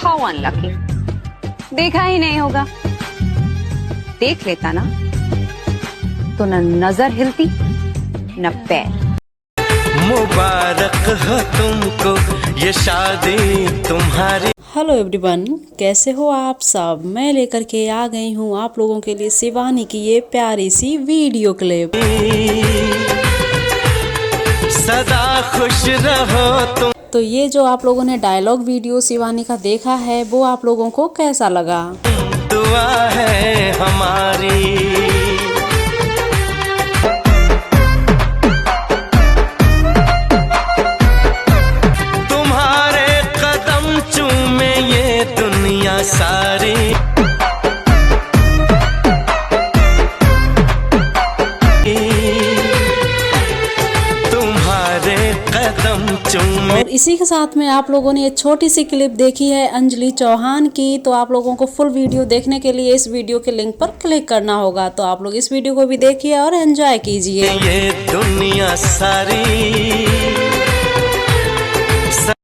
How unlucky, देखा ही नहीं होगा। देख लेता ना तो न नजर हिलती न पैर। मुबारक हो तुमको ये शादी तुम्हारी। हेलो एवरीवन, कैसे हो आप सब। मैं लेकर के आ गई हूँ आप लोगों के लिए शिवानी की ये प्यारी सी वीडियो क्लिप। सदा खुश रहो तुम। तो ये जो आप लोगों ने डायलॉग वीडियो शिवानी का देखा है वो आप लोगों को कैसा लगा। दुआ है हमारी। तुम्हारे कदम चूमे ये दुनिया सारी। तुम्हारे कदम चूमे। और इसी के साथ में आप लोगों ने ये छोटी सी क्लिप देखी है अंजलि चौहान की। तो आप लोगों को फुल वीडियो देखने के लिए इस वीडियो के लिंक पर क्लिक करना होगा। तो आप लोग इस वीडियो को भी देखिए और एंजॉय कीजिए। ये दुनिया सारी